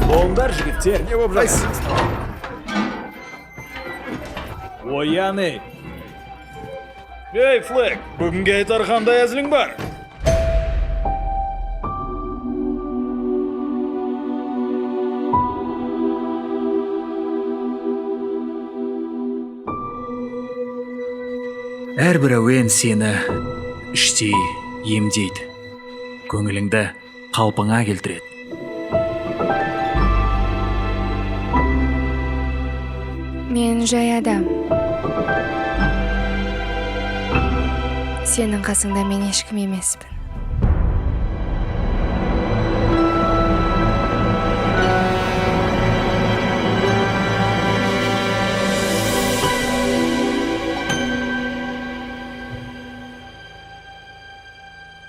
Болыңдар, жігіттер. Не болып жатыр? Оян, ей. Ей, Флек, бүгінге айтар қандай әзілің бар? Әрбір әуен сені іштей емдейді, көңіліңді қалпыңа келтіреді. Мен жай адам. Сенің қасыңда мен ешкім емеспін.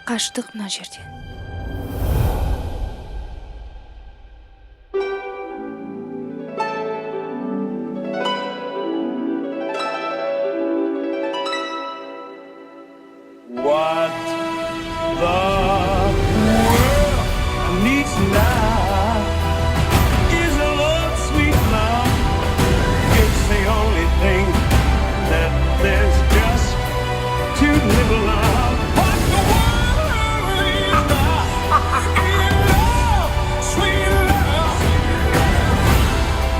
Қаштық мына жерден. What the world needs now is a love, sweet love. It's the only thing that there's just too little of. What the world needs now is love, sweet love.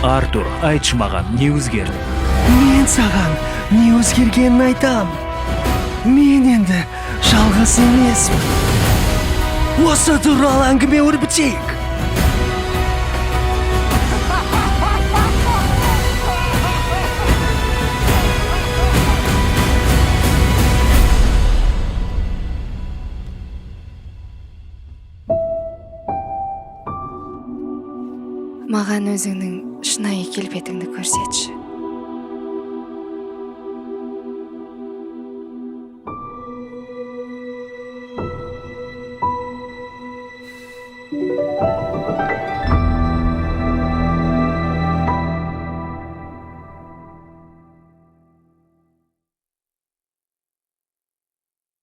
Артур, айтшы маған, не өзгерді? Мен саған не өзгергенін айтам. Мен енді жалғыз емеспін. Осы туралы әңгіме өрбітейік. Маған өзіңнің шынайы келбетіңді көрсетші.